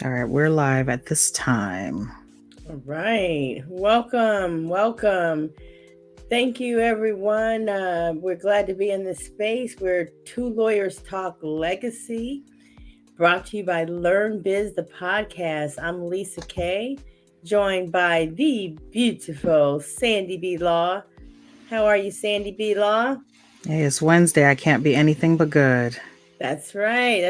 All right, we're live at this time. All right. Welcome. Thank you, everyone. We're glad to be in this space where Two Lawyers Talk Legacy, brought to you by Learn Biz, the podcast. I'm Lisa Kay, joined by the beautiful Sandy B. Law. How are you, Sandy B. Law? Hey, it's Wednesday. I can't be anything but good. That's right.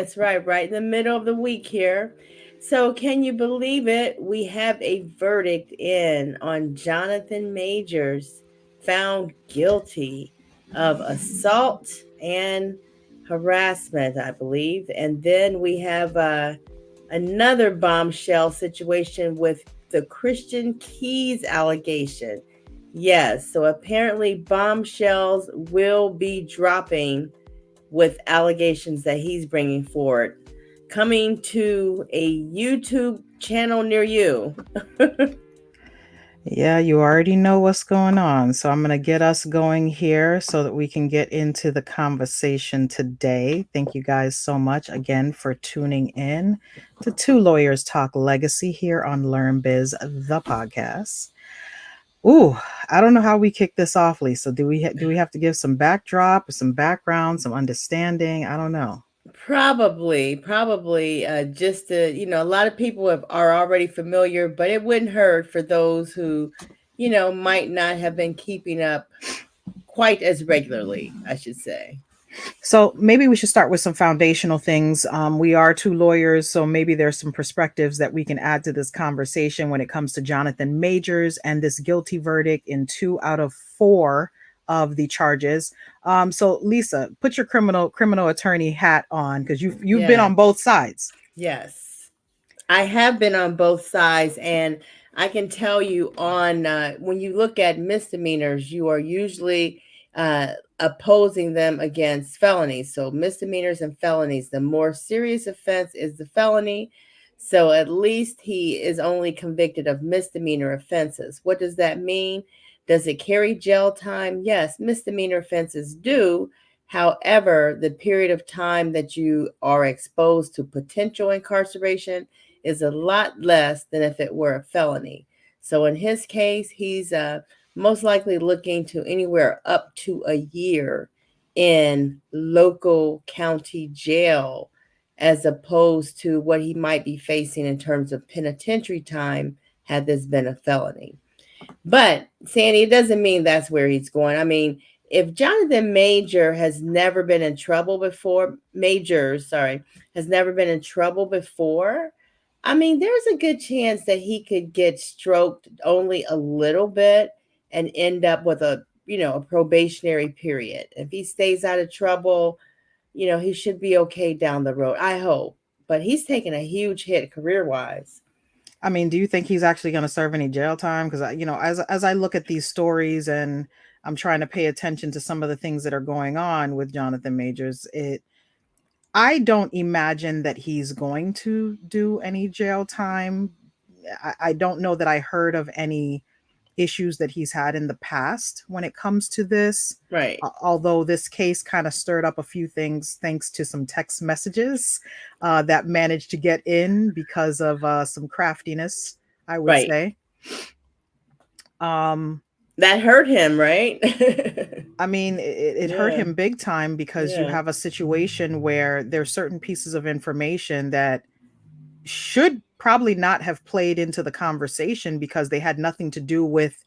Right in the middle of the week here. So, can you believe it? We have a verdict in on Jonathan Majors, found guilty of assault and harassment, I believe. And then we have another bombshell situation with the Christian Keys allegation. Yes, so apparently bombshells will be dropping with allegations that he's bringing forward, coming to a YouTube channel near you. Yeah, you already know what's going on. So I'm going to get us going here so that we can get into the conversation today. Thank you guys so much again for tuning in to Two Lawyers Talk Legacy here on Learn Biz, the podcast. Ooh, I don't know how we kick this off, Lisa. Do we have to give some backdrop, some background, some understanding? I don't know. Probably, just to, a lot of people are already familiar, but it wouldn't hurt for those who, might not have been keeping up quite as regularly, I should say. So maybe we should start with some foundational things. We are two lawyers, so maybe there's some perspectives that we can add to this conversation when it comes to Jonathan Majors and this guilty verdict in 2 out of 4 of the charges. So Lisa, put your criminal attorney hat on because you've been on both sides. Yes, I have been on both sides, and I can tell you on when you look at misdemeanors, you are usually opposing them against felonies. So misdemeanors and felonies, the more serious offense is the felony. So at least he is only convicted of misdemeanor offenses. What does that mean? Does it carry jail time? Yes, misdemeanor offenses do. However, the period of time that you are exposed to potential incarceration is a lot less than if it were a felony. So in his case, he's most likely looking to anywhere up to a year in local county jail, as opposed to what he might be facing in terms of penitentiary time had this been a felony. But Sandy, it doesn't mean that's where he's going. I mean, if Jonathan has never been in trouble before, has never been in trouble before, I mean, there's a good chance that he could get stroked only a little bit and end up with a probationary period. If he stays out of trouble, he should be okay down the road. I hope. But he's taken a huge hit career-wise. I mean, do you think he's actually going to serve any jail time? Because as I look at these stories and I'm trying to pay attention to some of the things that are going on with Jonathan Majors, I don't imagine that he's going to do any jail time. I don't know that I heard of any issues that he's had in the past when it comes to this. Right. Although this case kind of stirred up a few things thanks to some text messages that managed to get in because of some craftiness, I would say. That hurt him, right? I mean, it hurt him big time because you have a situation where there's certain pieces of information that should probably not have played into the conversation because they had nothing to do with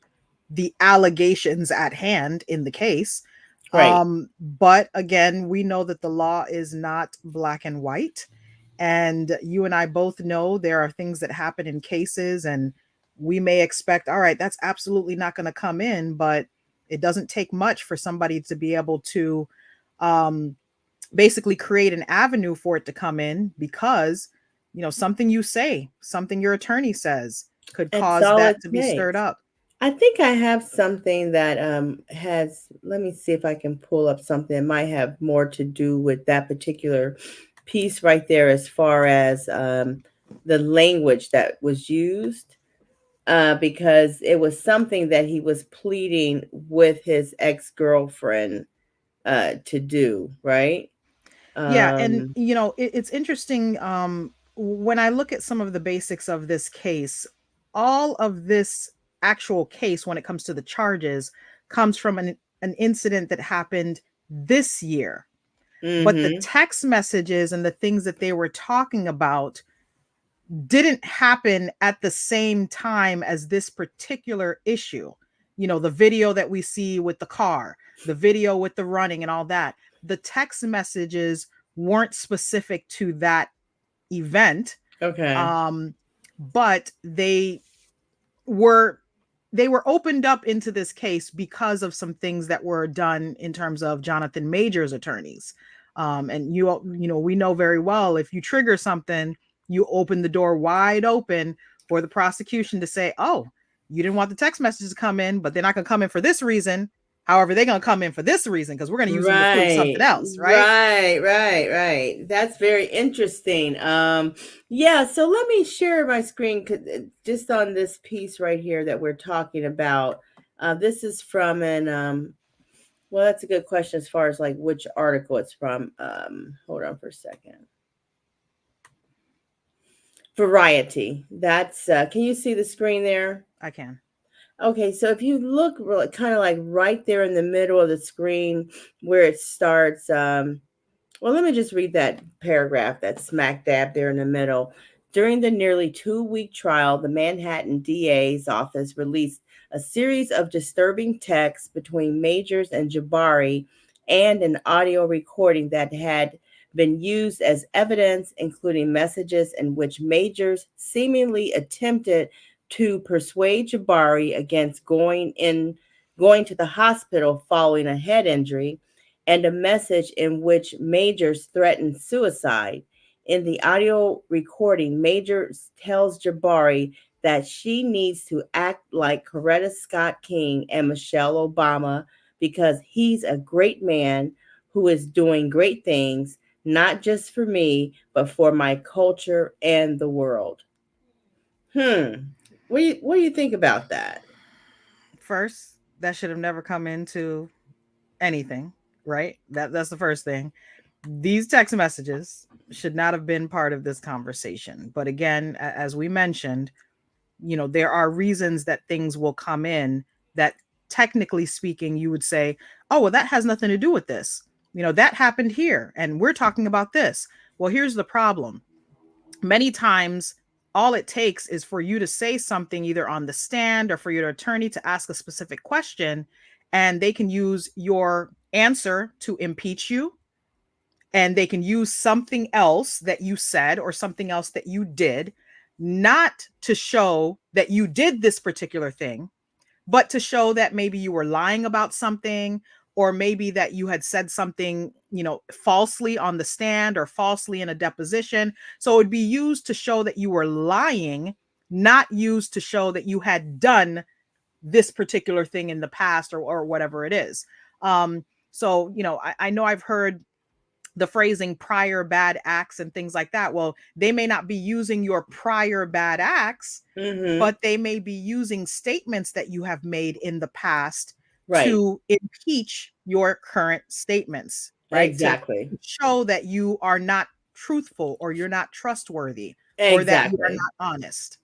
the allegations at hand in the case. Right. But again, we know that the law is not black and white. And you and I both know there are things that happen in cases, and we may expect, all right, that's absolutely not going to come in, but it doesn't take much for somebody to be able to um, basically create an avenue for it to come in because, something you say, something your attorney says could It's cause all that it to be stirred takes. up. I think I have something that has, let me see if I can pull up something that might have more to do with that particular piece right there, as far as the language that was used, because it was something that he was pleading with his ex girlfriend to do, right? Yeah, and Um, it's interesting when I look at some of the basics of this case, all of this actual case when it comes to the charges comes from an incident that happened this year. But the mm-hmm. text messages and the things that they were talking about didn't happen at the same time as this particular issue. The video that we see with the car, the video with the running and all that, the text messages weren't specific to that event. Okay. Um, but were they were opened up into this case because of some things that were done in terms of Jonathan Major's attorneys. And we know very well, if you trigger something, you open the door wide open for the prosecution to say, oh, you didn't want the text messages to come in, but they're not going to come in for this reason. However, they're going to come in for this reason because we're going to use them to prove something Right, else, right? right. That's very interesting. Yeah, so let me share my screen just on this piece right here that we're talking about. This is from an well, that's a good question as far as like which article it's from. Hold on for a second. Variety. That's can you see the screen there? I can. Okay, so if you look really kind of like right there in the middle of the screen where it starts, well, let me just read that paragraph that's smack dab there in the middle. During the nearly 2 week trial, the Manhattan DA's office released a series of disturbing texts between Majors and Jabari and an audio recording that had been used as evidence, including messages in which Majors seemingly attempted to persuade Jabari against going to the hospital following a head injury, and a message in which Majors threatened suicide. In the audio recording, Majors tells Jabari that she needs to act like Coretta Scott King and Michelle Obama because he's a great man who is doing great things, not just for me, but for my culture and the world. Hmm. What do you think about that? First, that should have never come into anything, right? That's the first thing. These text messages should not have been part of this conversation. But again, as we mentioned, there are reasons that things will come in that, technically speaking, you would say, oh, well, that has nothing to do with this. That happened here and we're talking about this. Well, here's the problem. Many times, all it takes is for you to say something either on the stand or for your attorney to ask a specific question, and they can use your answer to impeach you, and they can use something else that you said or something else that you did, not to show that you did this particular thing, but to show that maybe you were lying about something, or maybe that you had said something, falsely on the stand or falsely in a deposition. So it would be used to show that you were lying, not used to show that you had done this particular thing in the past, or whatever it is. So, I know I've heard the phrasing prior bad acts and things like that. Well, they may not be using your prior bad acts, Mm-hmm. but they may be using statements that you have made in the past Right. to impeach your current statements, right? To Exactly. show that you are not truthful, or you're not trustworthy, or that you are Exactly. not honest.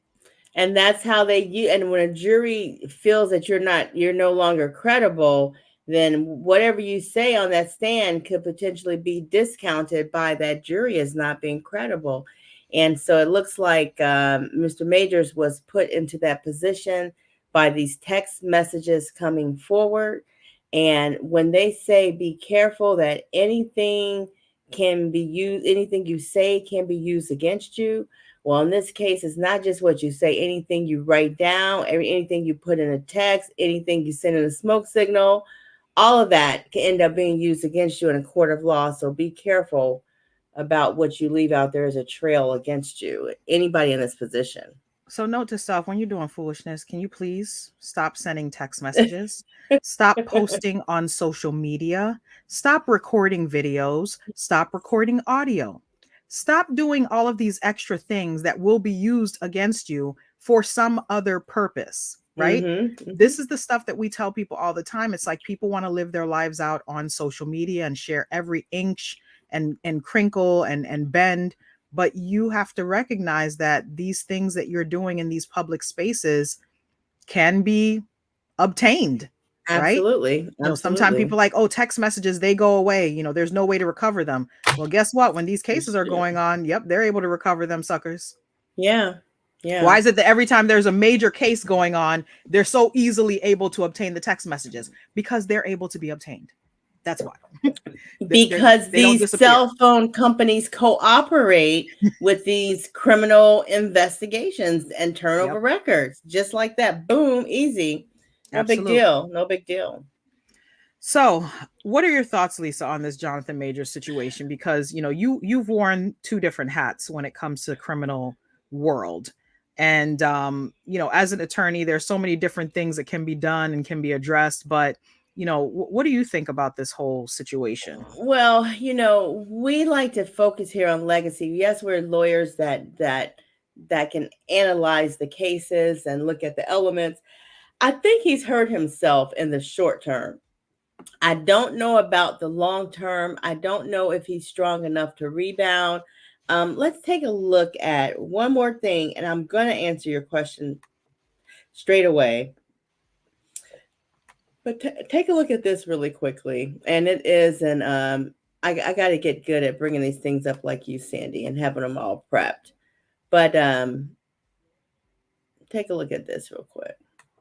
And that's how they use. And when a jury feels that you're no longer credible, then whatever you say on that stand could potentially be discounted by that jury as not being credible. And so it looks like Mr. Majors was put into that position by these text messages coming forward. And when they say be careful that anything can be used, anything you say can be used against you, Well, in this case, it's not just what you say, anything you write down, anything you put in a text, anything you send in a smoke signal, all of that can end up being used against you in a court of law. So be careful about what you leave out there as a trail against you, anybody in this position. So note to self, when you're doing foolishness, can you please stop sending text messages? Stop posting on social media. Stop recording videos. Stop recording audio. Stop doing all of these extra things that will be used against you for some other purpose, right? Mm-hmm, mm-hmm. This is the stuff that we tell people all the time. It's like people want to live their lives out on social media and share every inch and crinkle and bend, but you have to recognize that these things that you're doing in these public spaces can be obtained, right? Absolutely, Sometimes absolutely. people like, oh, text messages, they go away, there's no way to recover them. Well, guess what? When these cases are going on, yep, they're able to recover them suckers. Yeah, yeah. Why is it that every time there's a major case going on, they're so easily able to obtain the text messages? Because they're able to be obtained. That's why. Because They don't these disappear. cell phone companies cooperate with these criminal investigations and turn over Yep, records just like that. Boom, easy. No big absolutely. deal. No big deal. So, what are your thoughts, Lisa, on this Jonathan Majors situation? Because you've worn two different hats when it comes to the criminal world, and as an attorney, there's so many different things that can be done and can be addressed. But what do you think about this whole situation? Well, we like to focus here on legacy. Yes, we're lawyers that can analyze the cases and look at the elements. I think he's hurt himself in the short term. I don't know about the long term. I don't know if he's strong enough to rebound. Let's take a look at one more thing, and I'm going to answer your question straight away. But take a look at this really quickly. And it is I got to get good at bringing these things up like you, Sandy, and having them all prepped. But take a look at this real quick.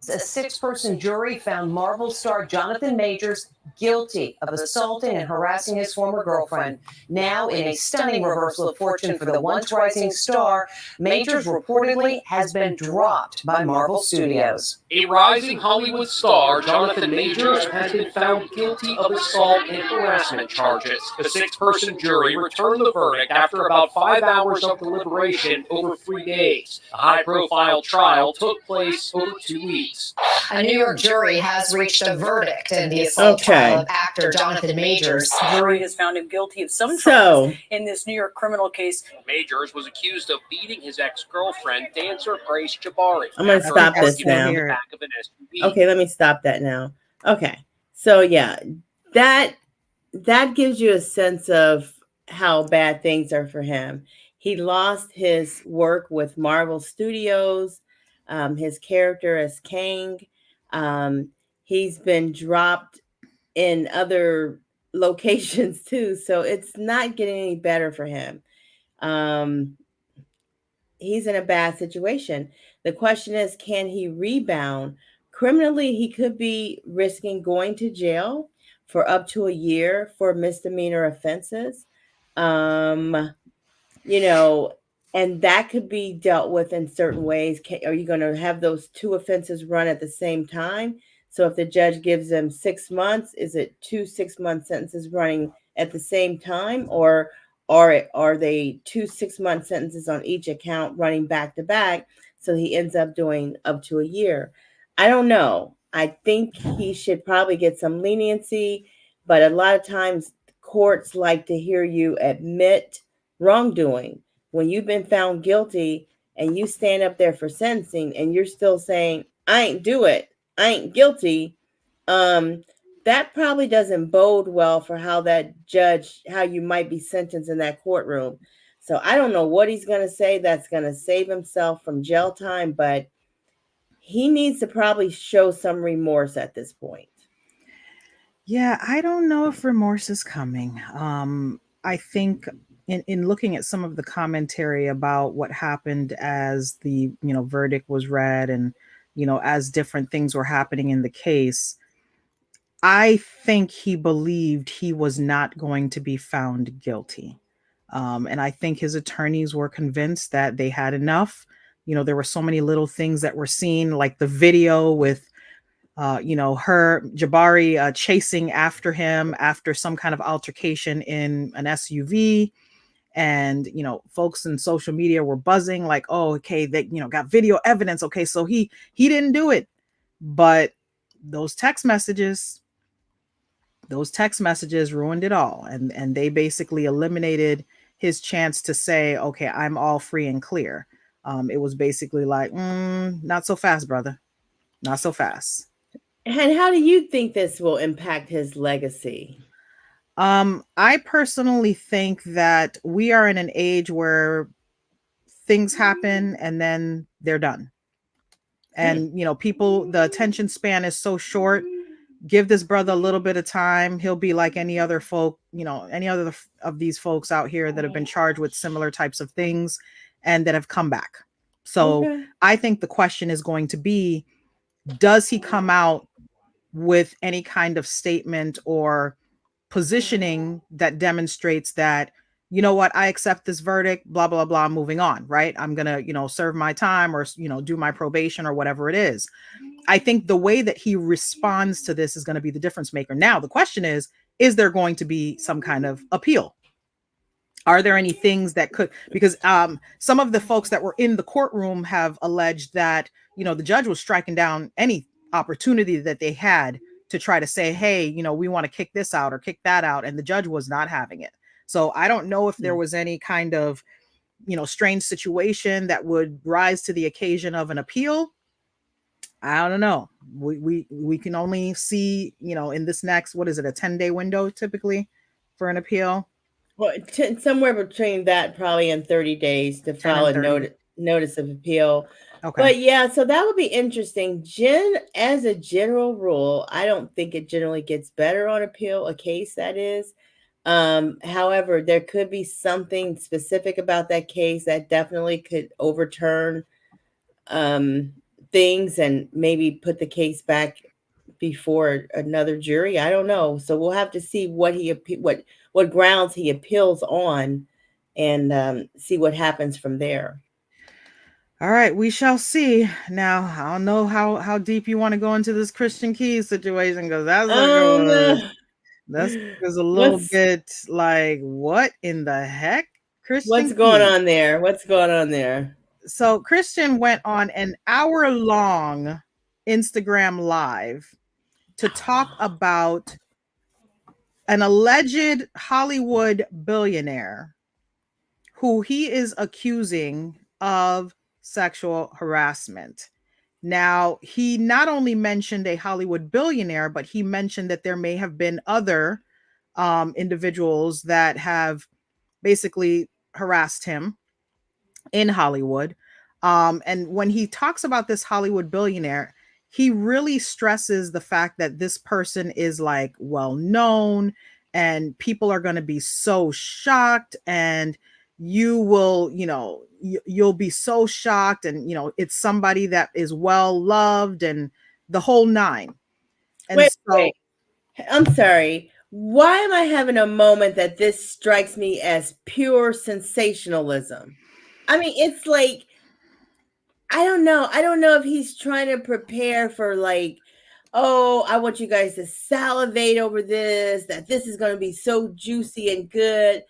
A six-person jury found Marvel star Jonathan Majors guilty of assaulting and harassing his former girlfriend. Now, in a stunning reversal of fortune for the once rising star, Majors reportedly has been dropped by Marvel Studios. A rising Hollywood star, Jonathan Majors, has been found guilty of assault and harassment charges. The six-person jury returned the verdict after about 5 hours of deliberation over 3 days. A high-profile trial took place over 2 weeks. A New York jury has reached a verdict in the assault trial of actor Jonathan Majors. The jury has found him guilty of some charges in this New York criminal case. Majors was accused of beating his ex-girlfriend, dancer Grace Jabari. I'm going to stop this now. Okay, let me stop that now. Okay, so yeah, that gives you a sense of how bad things are for him. He lost his work with Marvel Studios. His character as Kang. He's been dropped in other locations too, so it's not getting any better for him. He's in a bad situation. The question is, can he rebound? Criminally, he could be risking going to jail for up to a year for misdemeanor offenses. And that could be dealt with in certain ways. Are you going to have those two offenses run at the same time? So if the judge gives them 6 months, is it 2 6-month sentences running at the same time? Or are they 2 6-month sentences on each account running back to back? So he ends up doing up to a year. I don't know. I think he should probably get some leniency, but a lot of times courts like to hear you admit wrongdoing. When you've been found guilty and you stand up there for sentencing and you're still saying, I ain't do it, I ain't guilty, that probably doesn't bode well for how you might be sentenced in that courtroom. So I don't know what he's going to say that's going to save himself from jail time, but he needs to probably show some remorse at this point. Yeah, I don't know if remorse is coming. I think in looking at some of the commentary about what happened as the verdict was read, and as different things were happening in the case, I think he believed he was not going to be found guilty. And I think his attorneys were convinced that they had enough. There were so many little things that were seen, like the video with her Jabari chasing after him after some kind of altercation in an SUV. And folks in social media were buzzing like, oh, okay, they got video evidence. Okay, so he didn't do it. But those text messages ruined it all, and they basically eliminated his chance to say, okay, I'm all free and clear. It was basically like, not so fast, brother, not so fast. And how do you think this will impact his legacy? I personally think that we are in an age where things happen and then they're done. And people, the attention span is so short. Give this brother a little bit of time. He'll be like any other folk, any other of these folks out here that have been charged with similar types of things and that have come back. So Okay. I think the question is going to be, does he come out with any kind of statement or positioning that demonstrates that, you know what, I accept this verdict, blah, blah, blah, moving on, right? I'm going to, serve my time or, do my probation or whatever it is. I think the way that he responds to this is going to be the difference maker. Now, the question is there going to be some kind of appeal? Are there any things that could, because some of the folks that were in the courtroom have alleged that, the judge was striking down any opportunity that they had to try to say, hey, we want to kick this out or kick that out. And the judge was not having it. So I don't know if there was any kind of, strange situation that would rise to the occasion of an appeal. I don't know. We can only see, in this next, what is it, a 10-day window typically for an appeal? Well, somewhere between that, probably in 30 days to 10 file and a 30. notice of appeal. Okay. But yeah, so that would be interesting. As a general rule, I don't think it generally gets better on appeal, a case that is. However, there could be something specific about that case that definitely could overturn things and maybe put the case back before another jury. I don't know. So we'll have to see what grounds he appeals on, and see what happens from there. All right, we shall see. Now, I don't know how deep you want to go into this Christian Keys situation, because Um, that's a little what's bit like, what in the heck, what's Christian going Keys? on there? What's going on there? So Christian went on an hour-long Instagram live to talk about an alleged Hollywood billionaire who he is accusing of sexual harassment. Now, he not only mentioned a Hollywood billionaire, but he mentioned that there may have been other individuals that have basically harassed him in Hollywood. And when he talks about this Hollywood billionaire, he really stresses the fact that this person is like well known and people are going to be so shocked, and you will, you'll be so shocked, and it's somebody that is well loved and the whole nine. And Wait, so I'm sorry. Why am I having a moment that this strikes me as pure sensationalism? I mean, it's like, I don't know. I don't know if he's trying to prepare for, like, oh, I want you guys to salivate over this, that this is going to be so juicy and good.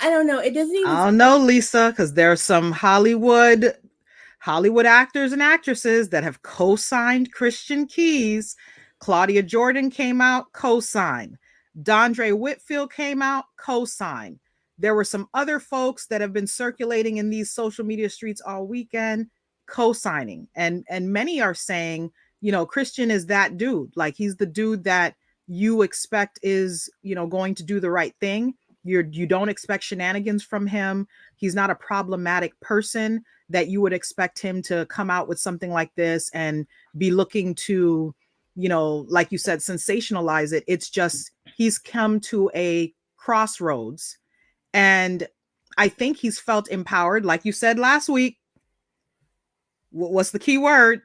I don't know. It doesn't even. I don't know, Lisa, because there are some Hollywood actors and actresses that have co-signed Christian Keys. Claudia Jordan came out, co-signed. Dondre Whitfield came out, co-signed. There were some other folks that have been circulating in these social media streets all weekend, co-signing. And many are saying, Christian is that dude. Like, he's the dude that you expect is, going to do the right thing. You don't expect shenanigans from him. He's not a problematic person that you would expect him to come out with something like this and be looking to, like you said, sensationalize it. It's just, he's come to a crossroads, and I think he's felt empowered. Like you said last week, what's the key word?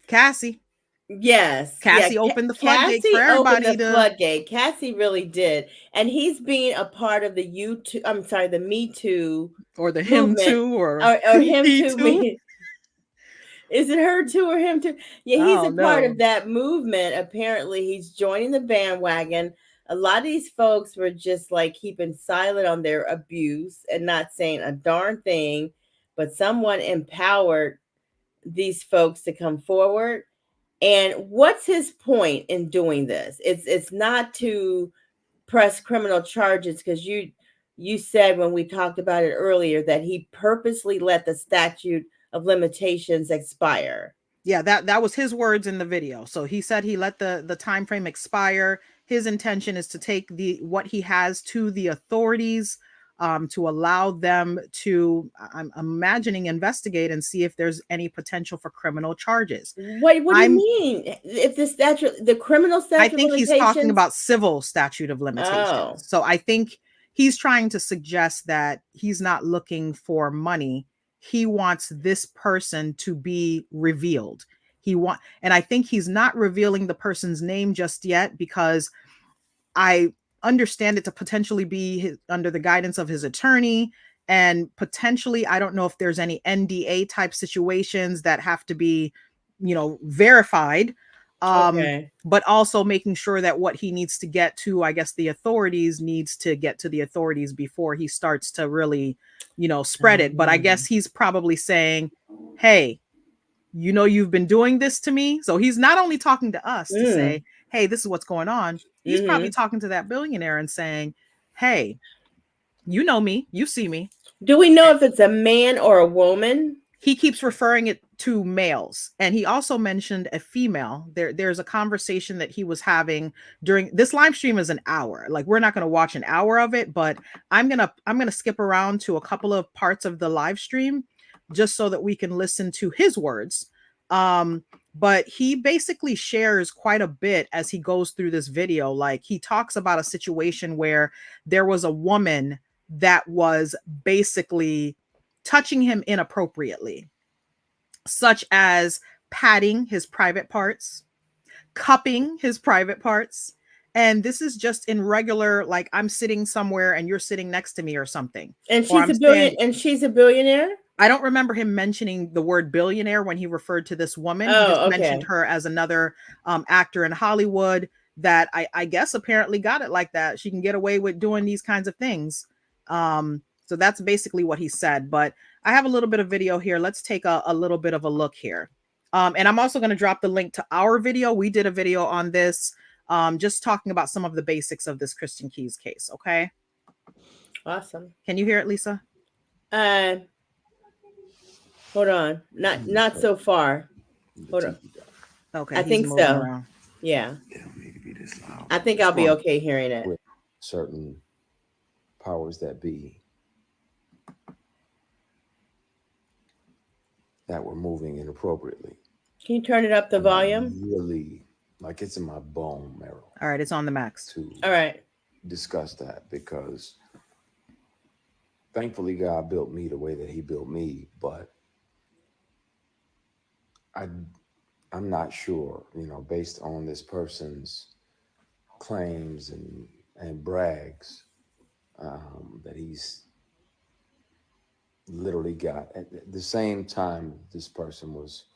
Cassie. Yes. Cassie opened the floodgates for Cassie opened everybody the floodgate. Cassie really did. And he's being a part of the the Me Too or the him movement. too, or Or him he too. too. Is it her too or him too? Yeah, he's Oh a part no. of that movement. Apparently, he's joining the bandwagon. A lot of these folks were just like keeping silent on their abuse and not saying a darn thing, but someone empowered these folks to come forward. And what's his point in doing this? It's not to press criminal charges, because you said when we talked about it earlier that he purposely let the statute of limitations expire. Yeah, that was his words in the video. So he said he let the time frame expire. His intention is to take what he has to the authorities, to allow them to, I'm imagining, investigate and see if there's any potential for criminal charges. What do you mean? If the criminal statute I think of limitations? he's talking about civil statute of limitations. Oh. So I think he's trying to suggest that he's not looking for money. He wants this person to be revealed. And I think he's not revealing the person's name just yet, because I understand it to potentially be under the guidance of his attorney, and potentially, I don't know if there's any NDA type situations that have to be, verified. Okay. But also making sure that what he needs to get to, I guess, the authorities needs to get to the authorities before he starts to really, spread it. But I guess he's probably saying, hey, you've been doing this to me. So he's not only talking to us to say, hey, this is what's going on. He's probably talking to that billionaire and saying, hey, you know me, you see me. Do we know if it's a man or a woman? He keeps referring it to males. And he also mentioned a female. There's a conversation that he was having during this live stream. Is an hour. Like, we're not going to watch an hour of it, but I'm going to skip around to a couple of parts of the live stream just so that we can listen to his words. But he basically shares quite a bit as he goes through this video. Like, he talks about a situation where there was a woman that was basically touching him inappropriately, such as patting his private parts, cupping his private parts. And this is just in regular, like, I'm sitting somewhere and you're sitting next to me or something. And she's a billionaire? I don't remember him mentioning the word billionaire when he referred to this woman. He just mentioned her as another actor in Hollywood that I guess apparently got it like that. She can get away with doing these kinds of things. So that's basically what he said. But I have a little bit of video here. Let's take a little bit of a look here. And I'm also going to drop the link to our video. We did a video on this, just talking about some of the basics of this Kristen Keys case. Okay. Awesome. Can you hear it, Lisa? Hold on. Not so far. Hold on. Okay. I think so. Around. Yeah. Maybe be this loud. I think I'll be okay hearing it. With certain powers that be that were moving inappropriately. Can you turn it up the volume? Really, like, it's in my bone marrow. All right, it's on the max. All right. Discuss that, because thankfully God built me the way that he built me, but I'm not sure, based on this person's claims and brags, that he's literally got at the same time this person was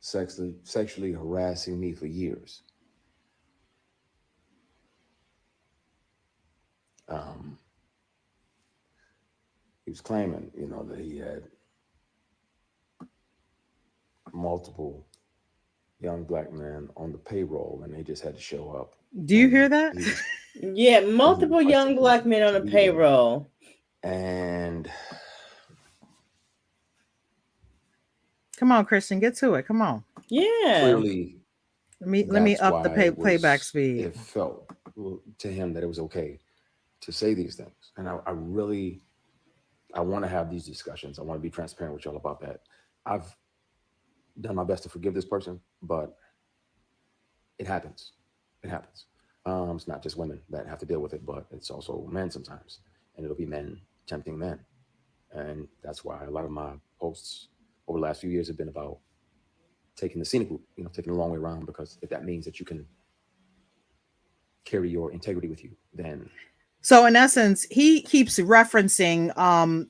sexually harassing me for years. He was claiming, that he had multiple young black men on the payroll and they just had to show up. Do you hear that? Yeah, multiple young black men on the payroll. And come on, Christian, get to it. Come on. Yeah. Clearly, let me up the playback speed. It felt to him that it was okay to say these things. And I want to have these discussions. I want to be transparent with y'all about that. I've done my best to forgive this person, but it happens. It happens. It's not just women that have to deal with it, but it's also men sometimes. And it'll be men tempting men. And that's why a lot of my posts over the last few years have been about taking the scenic route, taking the long way around, because if that means that you can carry your integrity with you, then. So in essence, he keeps referencing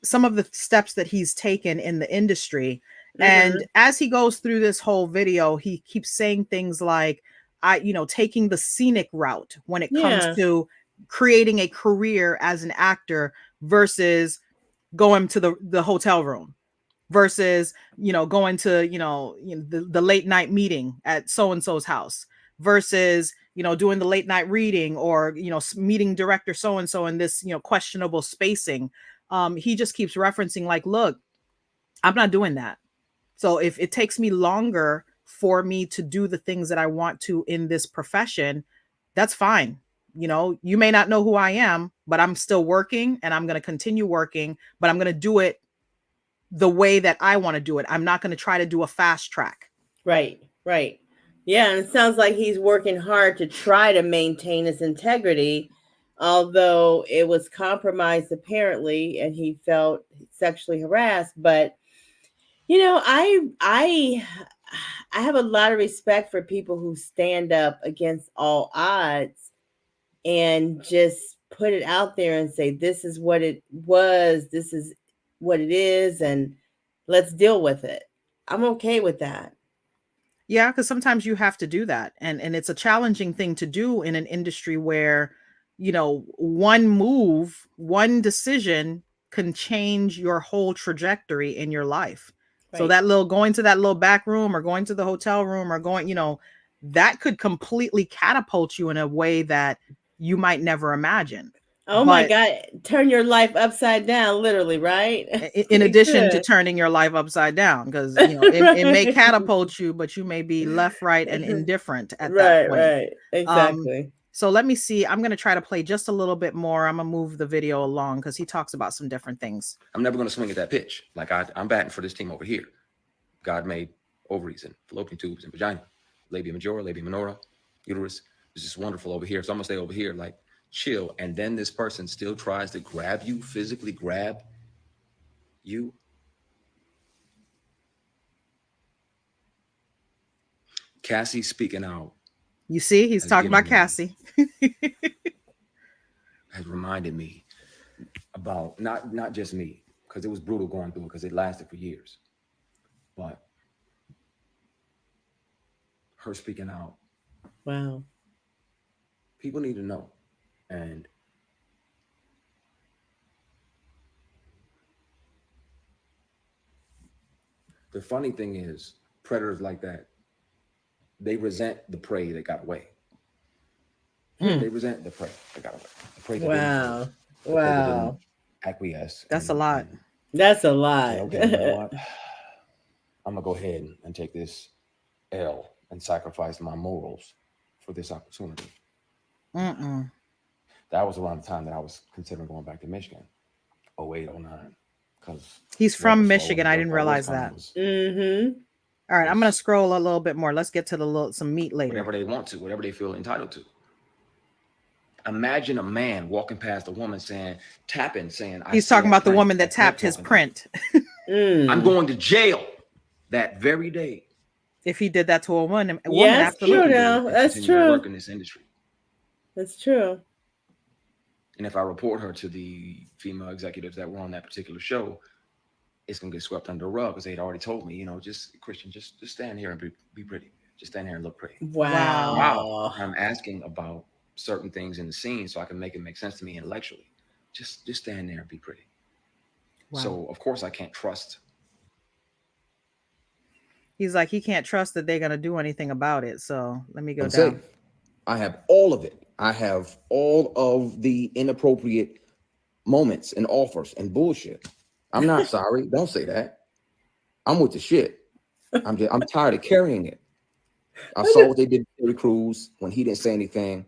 some of the steps that he's taken in the industry. And as he goes through this whole video, he keeps saying things like, taking the scenic route when it comes to creating a career as an actor versus going to the hotel room versus, going to, the late night meeting at so-and-so's house versus, doing the late night reading or, meeting director so-and-so in this, questionable spacing. He just keeps referencing like, look, I'm not doing that. So if it takes me longer for me to do the things that I want to in this profession, that's fine. You may not know who I am, but I'm still working and I'm going to continue working, but I'm going to do it the way that I want to do it. I'm not going to try to do a fast track. Right. Yeah. And it sounds like he's working hard to try to maintain his integrity, although it was compromised apparently, and he felt sexually harassed. But, I have a lot of respect for people who stand up against all odds and just put it out there and say, this is what it was, this is what it is, and let's deal with it. I'm okay with that. Yeah, because sometimes you have to do that. And it's a challenging thing to do in an industry where, one move, one decision can change your whole trajectory in your life. Right. So going to that little back room or going to the hotel room or going, that could completely catapult you in a way that you might never imagine. Oh my God. Turn your life upside down, literally, right? In addition to turning your life upside down, because it may catapult you, but you may be left, right, and indifferent at that point. Right. Exactly. So let me see. I'm going to try to play just a little bit more. I'm going to move the video along because he talks about some different things. I'm never going to swing at that pitch. Like I'm batting for this team over here. God made ovaries and fallopian tubes and vagina, labia majora, labia minora, uterus. It's just wonderful over here. So I'm going to stay over here, like, chill. And then this person still tries to grab you, physically grab you. Cassie speaking out. You see, he's talking about Cassie. Has reminded me about not just me, because it was brutal going through it, because it lasted for years. But her speaking out. Wow. People need to know. And the funny thing is, predators like that, they resent the prey that got away. They resent the prey that got away. The prey that didn't acquiesce. That's a lot. That's a lot. Okay, you know what? I'm gonna go ahead and take this L and sacrifice my morals for this opportunity. That was around the time that I was considering going back to Michigan, 08, 09. Because he's from Michigan. I didn't realize that. All right, I'm going to scroll a little bit more. Let's get to some meat later. Whatever they want to, whatever they feel entitled to. Imagine a man walking past a woman saying, he's talking about the woman that tapped his print. I'm going to jail that very day. If he did that to a woman, that's absolutely. True now. That's true. Work in this industry. That's true. And if I report her to the female executives that were on that particular show, it's gonna get swept under the rug, because they'd already told me, Christian, just stand here and be pretty. Just stand here and look pretty. Wow. I'm asking about certain things in the scene so I can make it make sense to me intellectually. Just stand there and be pretty. Wow. So of course I can't trust. He's like, he can't trust that they're gonna do anything about it. So let me go down. Safe. I have all of it. I have all of the inappropriate moments and offers and bullshit. I'm not sorry. Don't say that. I'm with the shit. I'm tired of carrying it. I saw what they did to Terry Crews when he didn't say anything.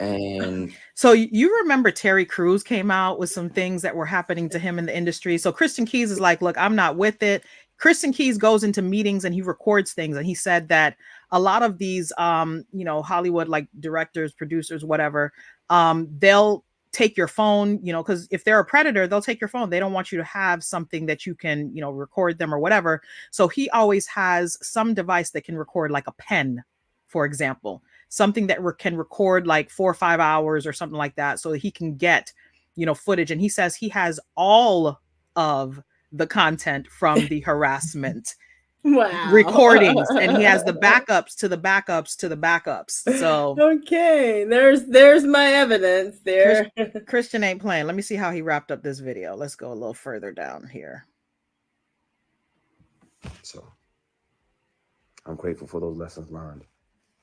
And so you remember Terry Crews came out with some things that were happening to him in the industry. So Christian Keys is like, look, I'm not with it. Christian Keys goes into meetings and he records things. And he said that a lot of these, Hollywood, like directors, producers, whatever, they'll take your phone, because if they're a predator, they'll take your phone. They don't want you to have something that you can, record them or whatever. So he always has some device that can record, like a pen, for example, something that can record like 4 or 5 hours or something like that, so that he can get, footage. And he says he has all of the content from the harassment recordings, and he has the backups to the backups to the backups. So okay, there's my evidence there. Christian ain't playing. Let me see how he wrapped up this video. Let's go a little further down here. So I'm grateful for those lessons learned.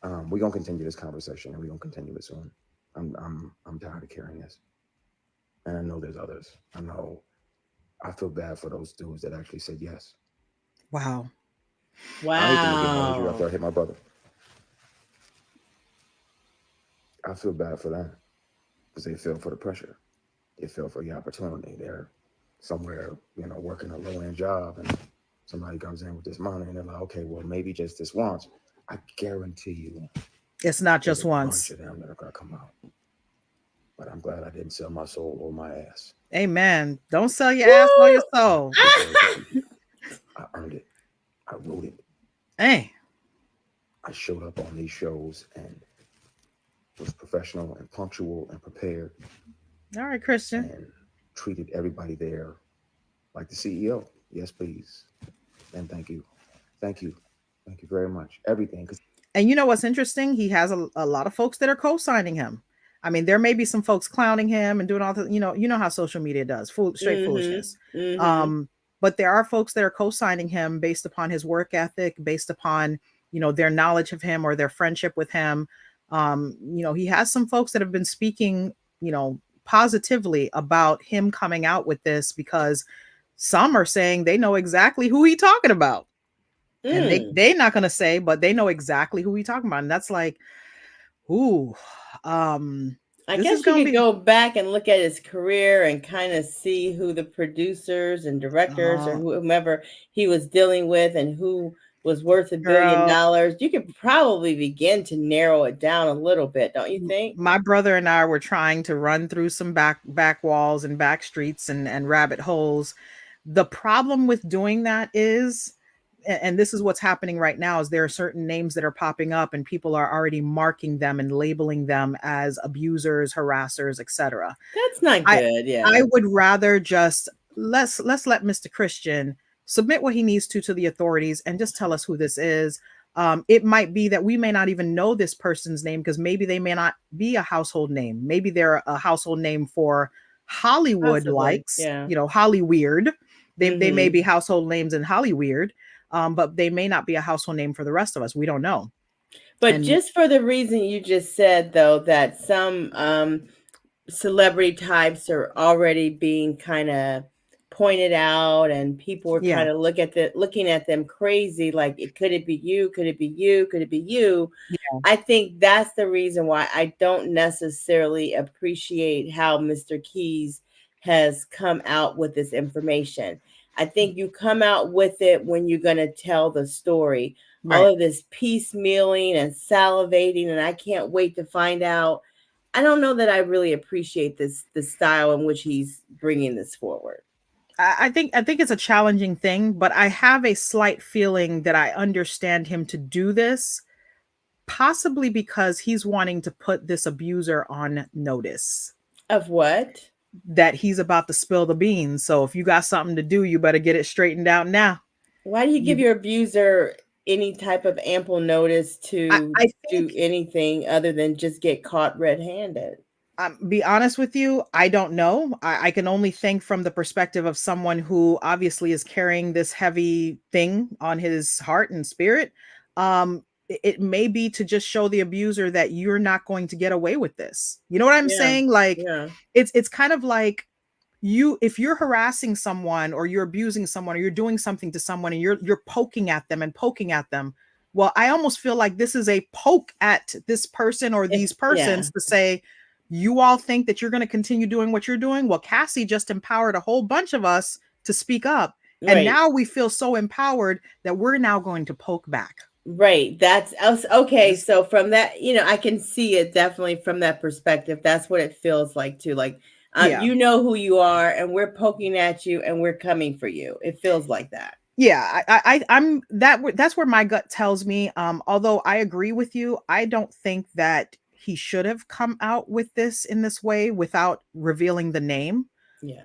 We're gonna continue this conversation, and we're gonna continue it soon. I'm tired of carrying this, and I know there's others. I feel bad for those dudes that actually said yes. Wow. After I hit my brother, I feel bad for them because they fell for the pressure. They fell for the opportunity. They're somewhere, working a low-end job, and somebody comes in with this money, and they're like, okay, well, maybe just this once. I guarantee you, it's not just once. Bunch of them that are gonna come out. But I'm glad I didn't sell my soul or my ass. Amen. Don't sell your ass or your soul. I earned it. I wrote it. Hey. I showed up on these shows and was professional and punctual and prepared. All right, Christian. And treated everybody there like the CEO. Yes, please. And thank you. Thank you. Thank you very much. Everything. And you know what's interesting? He has a lot of folks that are co-signing him. I mean, there may be some folks clowning him and doing all the, you know how social media does, straight foolishness. But there are folks that are co-signing him based upon his work ethic, based upon, their knowledge of him or their friendship with him. He has some folks that have been speaking, positively about him coming out with this, because some are saying they know exactly who he's talking about. And they're not going to say, but they know exactly who he's talking about. And that's like, ooh, I guess you could go back and look at his career and kind of see who the producers and directors or whomever he was dealing with and who was worth $1 billion. You could probably begin to narrow it down a little bit, don't you think? My brother and I were trying to run through some back walls and back streets and rabbit holes. The problem with doing that is, and this is what's happening right now, is there are certain names that are popping up and people are already marking them and labeling them as abusers, harassers, etc. That's not good. I would rather just let's let Mr. Christian submit what he needs to the authorities and just tell us who this is. It might be that we may not even know this person's name, because maybe they may not be a household name. Maybe they're a household name for Hollywood likes, Hollyweird. They may be household names in Hollyweird. But they may not be a household name for the rest of us. We don't know. But just for the reason you just said, though, that some celebrity types are already being kind of pointed out, and people were kind of looking at them crazy, like, could it be you? Could it be you? Could it be you? Yeah. I think that's the reason why I don't necessarily appreciate how Mr. Keys has come out with this information. I think you come out with it when you're going to tell the story. Right. All of this piecemealing and salivating, and I can't wait to find out. I don't know that I really appreciate the style in which he's bringing this forward. I think it's a challenging thing, but I have a slight feeling that I understand him to do this, possibly because he's wanting to put this abuser on notice. Of what? That he's about to spill the beans. So if you got something to do, you better get it straightened out now. Why do you give your abuser any type of ample notice to do anything other than just get caught red-handed? Be honest with you, I don't know. I can only think from the perspective of someone who obviously is carrying this heavy thing on his heart and spirit. It may be to just show the abuser that you're not going to get away with this. You know what I'm saying? Like, it's kind of like if you're harassing someone or you're abusing someone or you're doing something to someone and you're poking at them. Well, I almost feel like this is a poke at this person or these persons to say, you all think that you're going to continue doing what you're doing? Well, Cassie just empowered a whole bunch of us to speak up. And now we feel so empowered that we're now going to poke back. Right. That's okay. So from that, I can see it definitely from that perspective. That's what it feels like too. Like, Yeah. you know who you are, and we're poking at you, and we're coming for you. It feels like that. Yeah, I'm that's where my gut tells me. Although I agree with you, I don't think that he should have come out with this in this way without revealing the name. Yeah.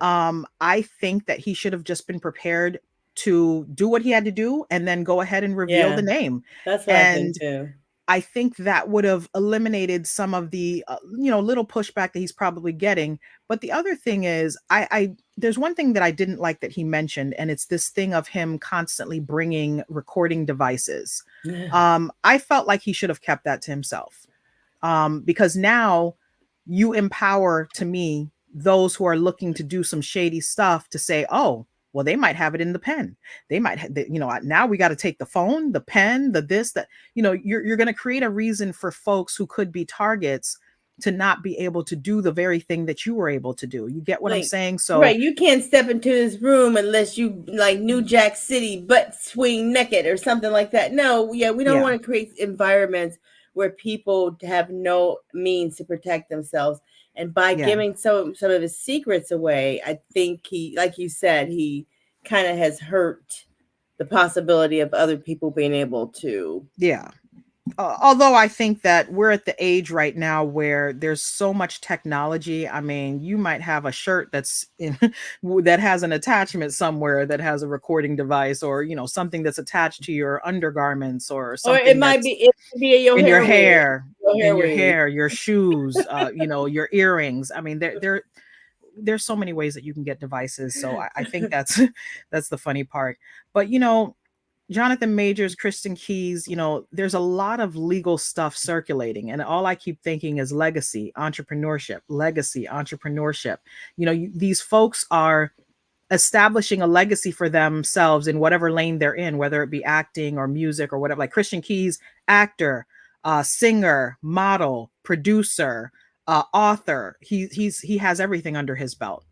I think that he should have just been prepared to do what he had to do and then go ahead and reveal Yeah. the name. That's what I And think too. I think that would have eliminated some of the, little pushback that he's probably getting. But the other thing is, there's one thing that I didn't like that he mentioned, and it's this thing of him constantly bringing recording devices. I felt like he should have kept that to himself, because now you empower, to me, those who are looking to do some shady stuff to say, oh, well, they might have it in the pen. They might, now we got to take the phone, the pen, the this, that, you're going to create a reason for folks who could be targets to not be able to do the very thing that you were able to do. You get what I'm Like, saying? So, right, you can't step into this room unless you like New Jack City butt swing naked or something like that. No, yeah, we don't yeah, want to create environments where people have no means to protect themselves. And by yeah. giving some of his secrets away, I think he, like you said, he kind of has hurt the possibility of other people being able to. Yeah. Although I think that we're at the age right now where there's so much technology. I mean, you might have a shirt that's in that has an attachment somewhere that has a recording device, or something that's attached to your undergarments, or Or it something might that's be it could be your in your hair wig. in your hair, your shoes, your earrings. I mean, there's so many ways that you can get devices. So I think that's that's the funny part. But Jonathan Majors, Kristen Keys, there's a lot of legal stuff circulating, and all I keep thinking is legacy, entrepreneurship, legacy, entrepreneurship. These folks are establishing a legacy for themselves in whatever lane they're in, whether it be acting or music or whatever. Like Christian Keys, actor, singer, model, producer, author. He has everything under his belt.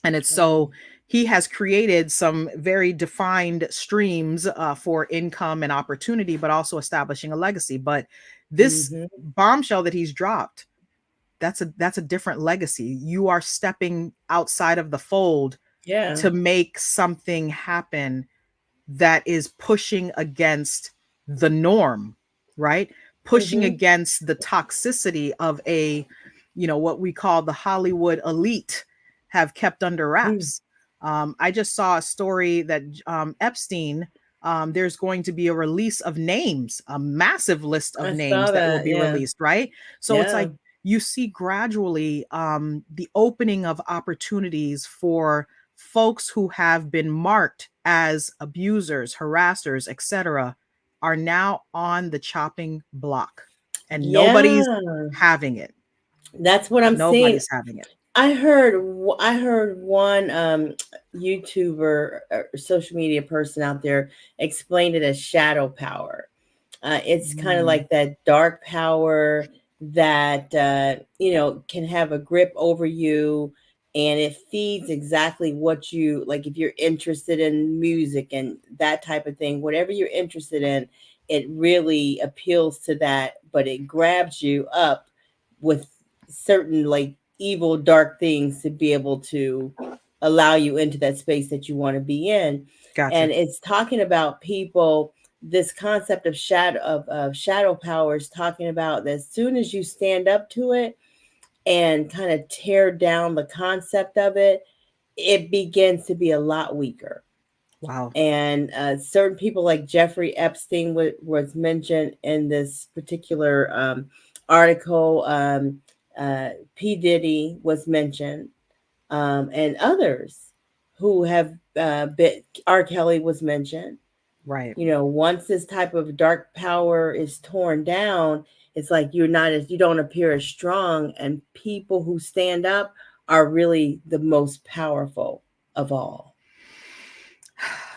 And it's so he has created some very defined streams for income and opportunity, but also establishing a legacy. But this Mm-hmm. bombshell that he's dropped, that's a different legacy. You are stepping outside of the fold Yeah. to make something happen that is pushing against the norm, right? Pushing Mm-hmm. against the toxicity of what we call the Hollywood elite have kept under wraps. I just saw a story that Epstein, there's going to be a release of names, a massive list of I saw names that will that. be Yeah. released, right? So it's Yeah. like you see gradually the opening of opportunities for folks who have been marked as abusers, harassers, etc., are now on the chopping block, and nobody's Yeah. having it. That's what I'm seeing. Nobody's having it. I heard one YouTuber or social media person out there explain it as shadow power. It's kind of Mm, like that dark power that can have a grip over you, and it feeds exactly what you like. If you're interested in music and that type of thing, whatever you're interested in, it really appeals to that, but it grabs you up with certain like evil dark things to be able to allow you into that space that you want to be in. And gotcha. it's talking about people, this concept of shadow power is talking about that as soon as you stand up to it and kind of tear down the concept of it, it begins to be a lot weaker. Wow. And certain people like Jeffrey Epstein was mentioned in this particular article. P. Diddy was mentioned, and others who have been. R. Kelly was mentioned. Right. Once this type of dark power is torn down, it's like you don't appear as strong, and people who stand up are really the most powerful of all.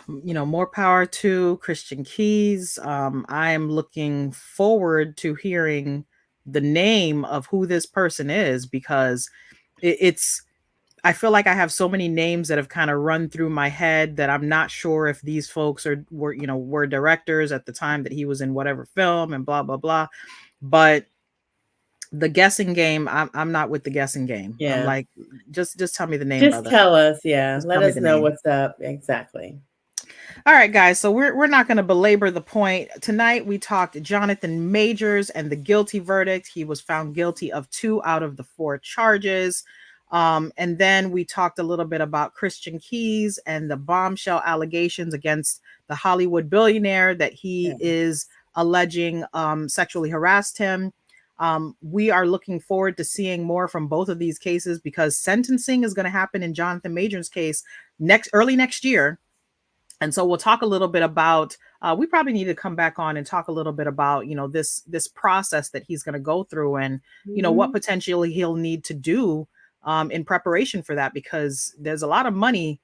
More power to Christian Keys. I'm looking forward to hearing the name of who this person is, because it's I feel like I have so many names that have kind of run through my head that I'm not sure if these folks were directors at the time that he was in whatever film and blah blah blah. But the guessing game, I'm not with the guessing game. I'm Yeah. like, just tell me the name, Just brother. tell us. Yeah. Just Let tell me us the know name. what's up. Exactly. All right, guys. So we're not going to belabor the point. Tonight we talked Jonathan Majors and the guilty verdict. He was found guilty of 2 out of the 4 charges. And then we talked a little bit about Christian Keys and the bombshell allegations against the Hollywood billionaire that he Yeah. is alleging sexually harassed him. We are looking forward to seeing more from both of these cases because sentencing is going to happen in Jonathan Majors' case early next year. And so we'll talk a little bit about we probably need to come back on and talk a little bit about this process that he's going to go through and what Mhm. potentially he'll need to do in preparation for that, because there's a lot of money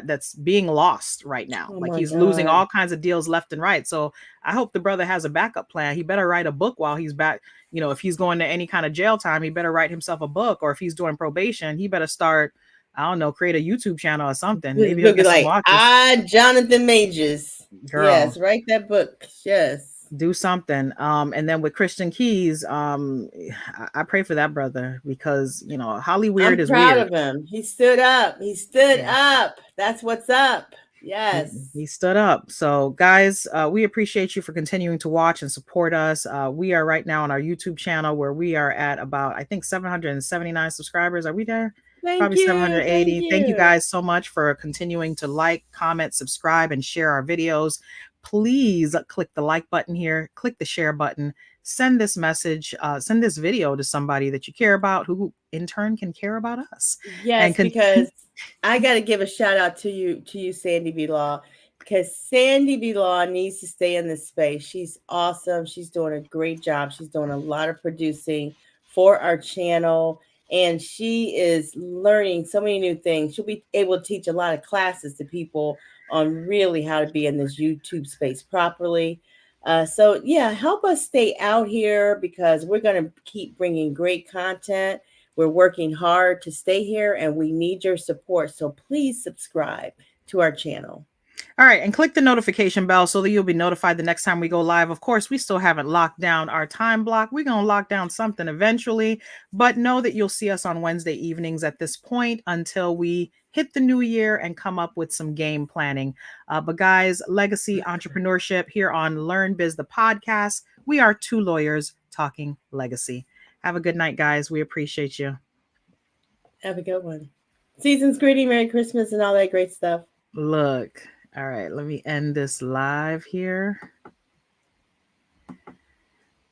that's being lost right now. Oh Like my he's losing God. all kinds of deals left and right. So I hope the brother has a backup plan. He better write a book while he's back. If he's going to any kind of jail time, he better write himself a book. Or if he's doing probation, he better start, I don't know, create a YouTube channel or something. Maybe he'll We'll be get some like, watches. Jonathan Majors. Girl, Yes, write that book. Yes. do something. And then with Christian Keys, I pray for that brother because Holly weird I'm is proud weird. of him. He stood up. He stood Yeah. up. That's what's up. He, Yes. he stood up. So, guys, we appreciate you for continuing to watch and support us. We are right now on our YouTube channel where we are at about, I think, 779 subscribers. Are we there? Thank Probably you. 780. Thank Thank you you. guys so much for continuing to like, comment, subscribe, and share our videos. Please click the like button here, click the share button, send this message, send this video to somebody that you care about who in turn can care about us. Yes, because I got to give a shout out to you, Sandy B. Law, because Sandy B. Law needs to stay in this space. She's awesome. She's doing a great job. She's doing a lot of producing for our channel, and she is learning so many new things. She'll be able to teach a lot of classes to people on really how to be in this YouTube space properly. So yeah, help us stay out here because we're going to keep bringing great content. We're working hard to stay here and we need your support. So please subscribe to our channel. All right, and click the notification bell so that you'll be notified the next time we go live. Of course, we still haven't locked down our time block. We're going to lock down something eventually, but know that you'll see us on Wednesday evenings at this point until we hit the new year and come up with some game planning. But guys, legacy entrepreneurship here on Learn Biz, the podcast. We are 2 lawyers talking legacy. Have a good night, guys. We appreciate you. Have a good one. Season's greeting, Merry Christmas, and all that great stuff. Look. All right, let me end this live here.